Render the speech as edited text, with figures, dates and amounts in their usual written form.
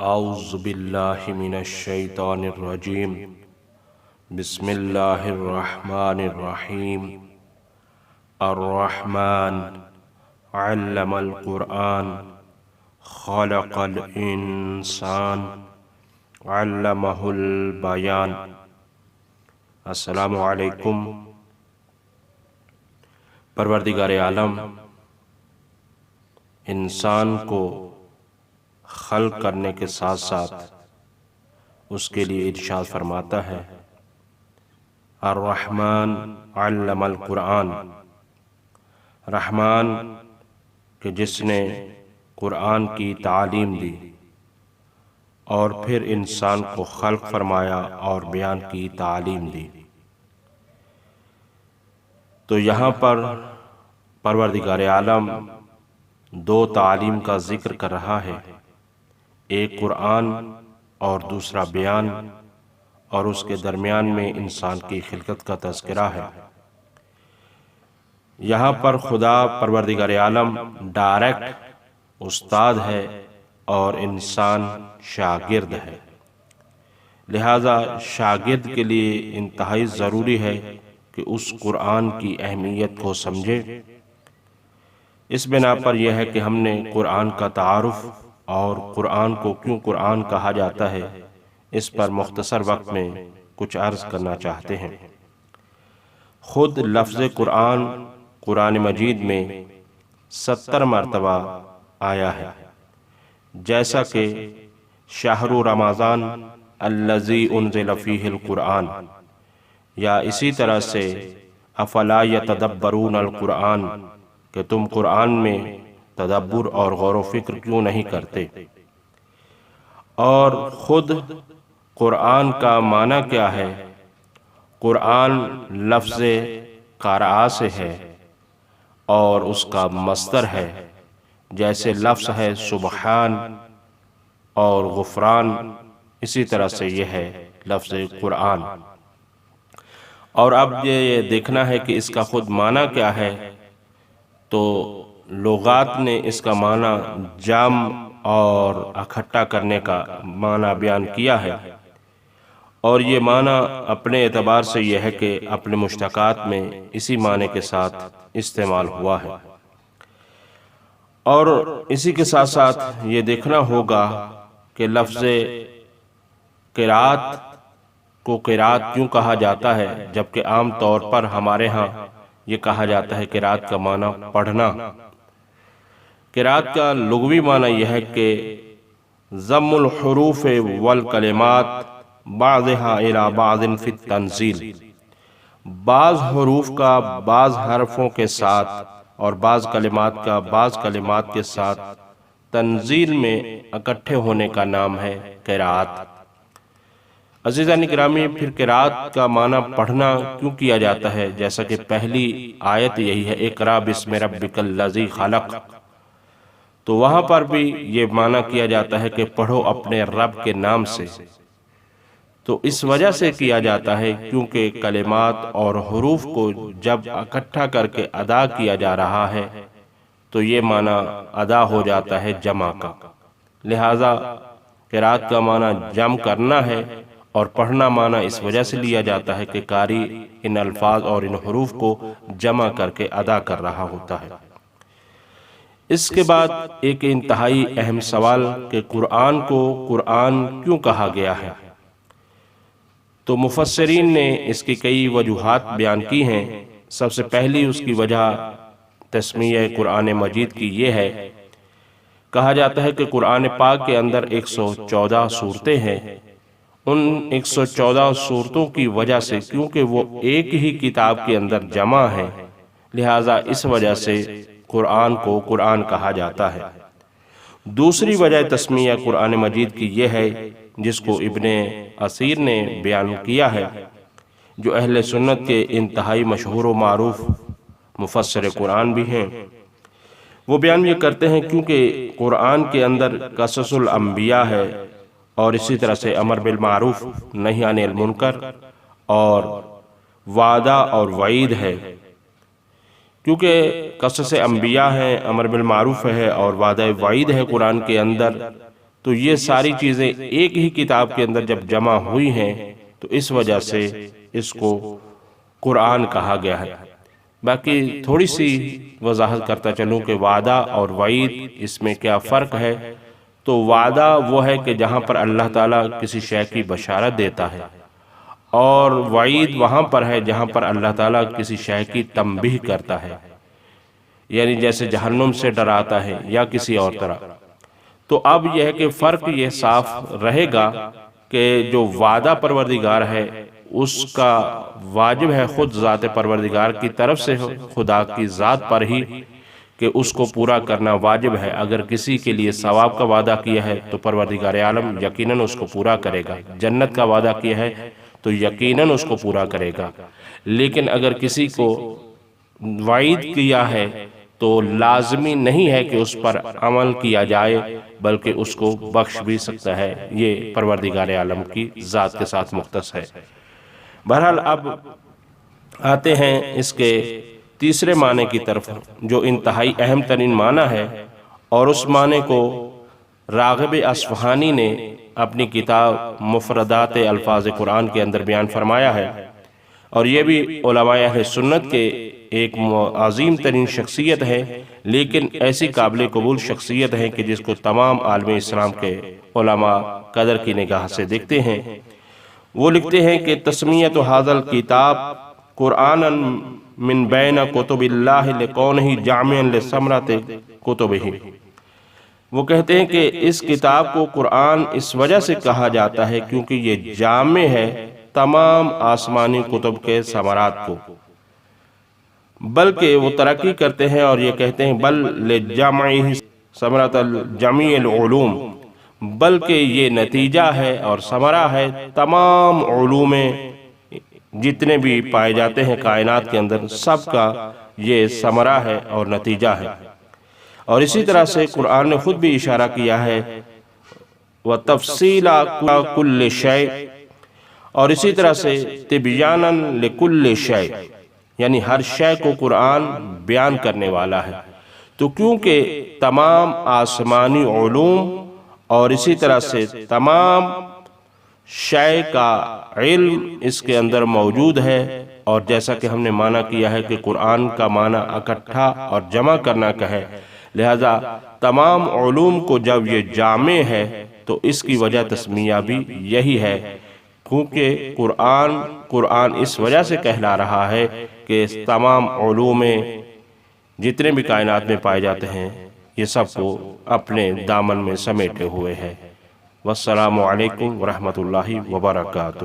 اعوذ باللہ من الشیطان الرجیم بسم اللہ الرحمن الرحیم الرحمن علم القرآن خلق الانسان علمہ البیان۔ السلام علیکم۔ پروردگار عالم انسان کو خلق کرنے کے ساتھ ساتھ اس کے لیے ارشاد فرماتا ہے الرحمن علم القرآن، رحمان کہ جس نے قرآن کی تعلیم دی اور پھر انسان کو خلق فرمایا اور بیان کی تعلیم دی۔ تو یہاں پر پروردگار عالم دو تعلیم کا ذکر کر رہا ہے، ایک قرآن اور دوسرا بیان، اور اس کے درمیان میں انسان کی خلقت کا تذکرہ ہے۔ یہاں پر خدا پروردگار عالم ڈائریکٹ استاد ہے اور انسان شاگرد ہے، لہذا شاگرد کے لیے انتہائی ضروری ہے کہ اس قرآن کی اہمیت کو سمجھے۔ اس بنا پر یہ ہے کہ ہم نے قرآن کا تعارف اور قرآن کو کیوں قرآن کہا جاتا ہے، اس پر مختصر وقت میں کچھ عرض کرنا چاہتے ہیں۔ خود لفظ قرآن قرآن مجید میں 70 مرتبہ آیا ہے، جیسا کہ شہر رمضان الذی انزل فیہ القرآن، یا اسی طرح سے افلا یتدبرون القرآن کہ تم قرآن میں تدبر اور غور و فکر کیوں نہیں کرتے۔ اور خود قرآن کا معنی کیا ہے؟ قرآن لفظ قرأ سے ہے اور اس کا مصدر ہے، جیسے لفظ ہے سبحان اور غفران، اسی طرح سے یہ ہے لفظ قرآن۔ اور اب یہ دیکھنا ہے کہ اس کا خود معنی کیا ہے، تو لغات نے اس کا معنی جمع اور اکٹھا کرنے کا معنی بیان کیا ہے، اور یہ معنی اپنے اعتبار سے یہ ہے کہ اپنے مشتقات میں اسی معنی کے ساتھ استعمال ہوا ہے۔ اور اسی کے ساتھ ساتھ یہ دیکھنا ہوگا کہ لفظ قرات کو قرات کیوں کہا جاتا ہے، جبکہ عام طور پر ہمارے ہاں یہ کہا جاتا ہے قرات کا معنی پڑھنا۔ قرات کا لغوی معنی یہ ہے کہ ضم الحروف والکلمات بعضها الى بعض فی التنزیل، بعض حروف کا بعض حرفوں کے ساتھ اور بعض کلمات کا بعض کلمات کے ساتھ تنزیل میں اکٹھے ہونے کا نام ہے قرات۔ عزیزان گرامی، پھر قرات کا معنی پڑھنا کیوں کیا جاتا ہے، جیسا کہ پہلی آیت یہی ہے اقرأ بسم ربک الذی خلق، تو وہاں پر بھی یہ معنی کیا جاتا ہے کہ پڑھو اپنے رب کے نام سے۔ تو اس وجہ سے کیا جاتا ہے کیونکہ کلمات اور حروف کو جب اکٹھا کر کے ادا کیا جا رہا ہے تو یہ معنی ادا ہو جاتا ہے جمع کا، لہذا قرات کا معنی جمع کرنا ہے، اور پڑھنا معنی اس وجہ سے لیا جاتا ہے کہ قاری ان الفاظ اور ان حروف کو جمع کر کے ادا کر رہا ہوتا ہے۔ اس کے بعد ایک انتہائی اہم سوال کہ قرآن کو قرآن کیوں کہا گیا ہے، تو مفسرین نے اس کی کئی وجوہات بیان کی ہیں۔ سب سے پہلی اس کی وجہ تسمیہ قرآن مجید کی یہ ہے، کہا جاتا ہے کہ قرآن پاک کے اندر 114 سورتیں ہیں، ان 114 سورتوں کی وجہ سے کیونکہ وہ ایک ہی کتاب کے اندر جمع ہیں، لہٰذا اس وجہ سے قرآن کو قرآن کہا جاتا ہے۔ دوسری وجہ تسمیہ قرآن مجید کی یہ ہے، جس کو ابن اثیر نے بیان کیا ہے، جو اہل سنت کے انتہائی مشہور و معروف مفسر قرآن بھی ہیں۔ وہ بیان یہ کرتے ہیں کیونکہ قرآن کے اندر قصص الانبیاء ہے، اور اسی طرح سے امر بالمعروف نہی عن المنکر اور وعدہ اور وعید ہے، کیونکہ قصص انبیاء ہیں، امر بالمعروف ہے اور وعدہ وعید ہے قرآن کے اندر، تو یہ ساری چیزیں ایک ہی کتاب کے اندر جب جمع ہوئی ہیں تو اس وجہ سے اس کو قرآن کہا گیا ہے۔ باقی تھوڑی سی وضاحت کرتا چلوں کہ وعدہ اور وعید اس میں کیا فرق ہے۔ تو وعدہ وہ ہے کہ جہاں پر اللہ تعالیٰ کسی شے کی بشارت دیتا ہے، اور وعید وہاں پر ہے جہاں پر اللہ تعالیٰ کسی شے کی تنبیہ کرتا ہے، یعنی جیسے جہنم سے ڈراتا ہے یا کسی اور طرح۔ تو اب یہ ہے کہ فرق یہ صاف رہے گا کہ جو وعدہ پروردگار ہے اس کا واجب ہے خود ذات پروردگار کی طرف سے خدا کی ذات پر ہی کہ اس کو پورا کرنا واجب ہے۔ اگر کسی کے لیے ثواب کا وعدہ کیا ہے تو پروردگار عالم یقیناً اس کو پورا کرے گا، جنت کا وعدہ کیا ہے تو یقیناً اس کو پورا کرے گا۔ لیکن اگر کسی کو وعید کیا ہے تو لازمی نہیں ہے کہ اس پر عمل کیا جائے، بلکہ اس کو بخش بھی سکتا ہے۔ یہ پروردگار عالم کی ذات کے ساتھ مختص ہے۔ بہرحال اب آتے ہیں اس کے تیسرے معنی کی طرف، جو انتہائی اہم ترین معنی ہے، اور اس معنی کو راغب اصفہانی نے اپنی کتاب مفردات الفاظ قرآن کے اندر بیان فرمایا ہے، اور یہ بھی علماء اہل سنت کے ایک عظیم ترین شخصیت ہے، لیکن ایسی قابل قبول شخصیت ہے کہ جس کو تمام عالم اسلام کے علماء قدر کی نگاہ سے دیکھتے ہیں۔ وہ لکھتے ہیں کہ تسمیت حاضل کتاب قرآن من بین کتب اللہ لکونہ جامع لثمرۃ کتبہ۔ وہ کہتے ہیں کہ اس کتاب کو قرآن اس وجہ سے کہا جاتا ہے کیونکہ یہ جامع ہے تمام آسمانی کتب کے ثمرات کو۔ بلکہ وہ ترقی کرتے ہیں اور یہ کہتے ہیں بل لجمعہ ثمرۃ جمیع العلوم، بلکہ یہ نتیجہ ہے اور ثمرہ ہے تمام علوم جتنے بھی پائے جاتے ہیں کائنات کے اندر، سب کا یہ ثمرہ ہے اور نتیجہ ہے۔ اور اسی طرح سے قرآن نے خود بھی اشارہ کیا ہے وَتَفْصِيلَ كُلِّ شَيْءٍ، اور اسی طرح سے تِبْيَانًا لِكُلِّ شَيْءٍ، یعنی ہر شے کو قرآن بیان کرنے والا ہے۔ تو کیونکہ تمام آسمانی علوم اور اسی طرح سے تمام شے کا علم اس کے اندر موجود ہے، اور جیسا کہ ہم نے معنی کیا ہے کہ قرآن کا معنی اکٹھا اور جمع کرنا کا ہے، لہذا تمام علوم کو جب یہ جامع ہے تو اس کی وجہ تسمیہ بھی یہی ہے، کیونکہ قرآن اس وجہ سے کہلا رہا ہے کہ تمام علوم جتنے بھی کائنات میں پائے جاتے ہیں یہ سب کو اپنے دامن میں سمیٹے ہوئے ہے۔ والسلام علیکم ورحمۃ اللہ وبرکاتہ۔